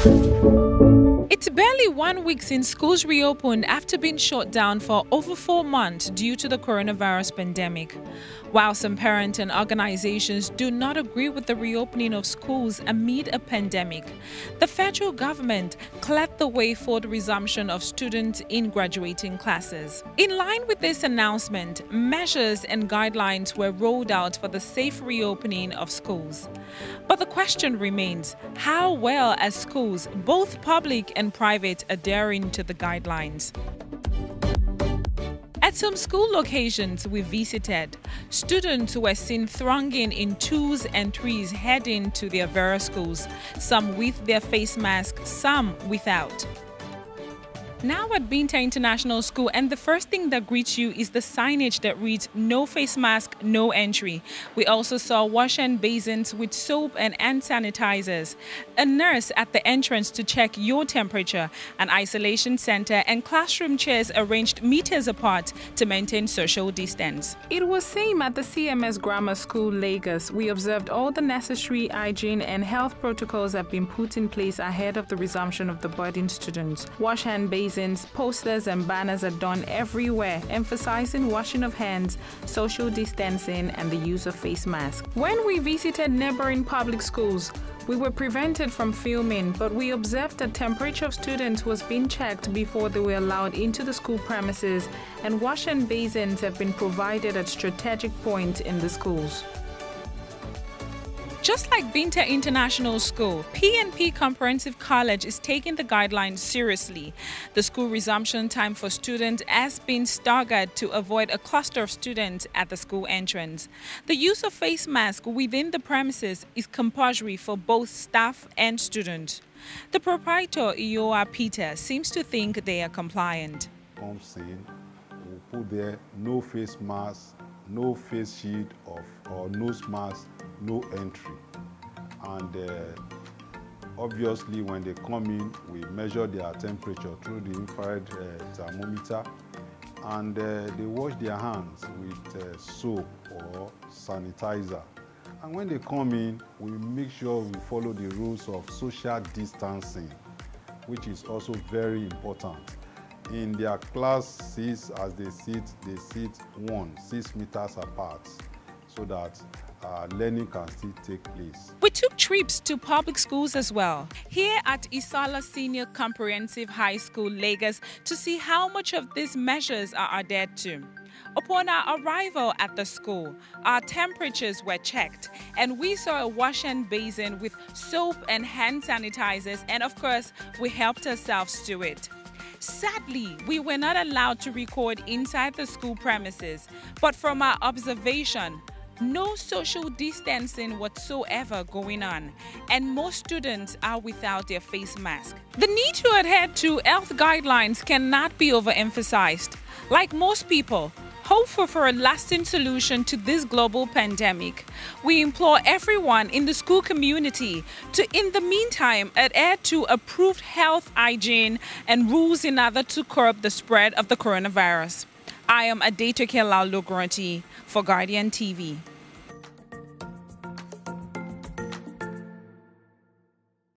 It's barely 1 week since schools reopened after being shut down for over 4 months due to the coronavirus pandemic. While some parents and organizations do not agree with the reopening of schools amid a pandemic, the federal government cleared the way for the resumption of students in graduating classes. In line with this announcement, measures and guidelines were rolled out for the safe reopening of schools. But the question remains, how well are schools, both public and private, adhering to the guidelines? At some school locations we visited, students were seen thronging in twos and threes heading to their various schools, some with their face masks, some without. Now at Binta International School, and the first thing that greets you is the signage that reads "No face mask, no entry." We also saw wash and basins with soap and hand sanitizers, a nurse at the entrance to check your temperature, an isolation center, and classroom chairs arranged meters apart to maintain social distance. It was same at the CMS Grammar School, Lagos. We observed all the necessary hygiene and health protocols have been put in place ahead of the resumption of the budding students. Wash hand basins, posters and banners are done everywhere, emphasizing washing of hands, social distancing, and the use of face masks. When we visited neighboring public schools, we were prevented from filming, but we observed that temperature of students was being checked before they were allowed into the school premises, and wash and basins have been provided at strategic points in the schools. Just like Binta International School, P&P Comprehensive College is taking the guidelines seriously. The school resumption time for students has been staggered to avoid a cluster of students at the school entrance. The use of face masks within the premises is compulsory for both staff and students. The proprietor, Iowa Peter, seems to think they are compliant. Comes in, we'll put there no face mask, no face shield or nose mask, no entry. And obviously when they come in, we measure their temperature through the infrared thermometer, and they wash their hands with soap or sanitizer. And when they come in, we make sure we follow the rules of social distancing, which is also very important. In their classes, as they sit 6 meters apart, so that learning can still take place. We took trips to public schools as well, here at Isala Senior Comprehensive High School, Lagos, to see how much of these measures are adhered to. Upon our arrival at the school, our temperatures were checked, and we saw a wash and basin with soap and hand sanitizers, and of course, we helped ourselves to it. Sadly, we were not allowed to record inside the school premises, but from our observation, no social distancing whatsoever going on, and most students are without their face mask. The need to adhere to health guidelines cannot be overemphasized. Like most people, hopeful for a lasting solution to this global pandemic, we implore everyone in the school community to, in the meantime, adhere to approved health hygiene and rules in order to curb the spread of the coronavirus. I am Adetoke Laluguranti for GuardianTV.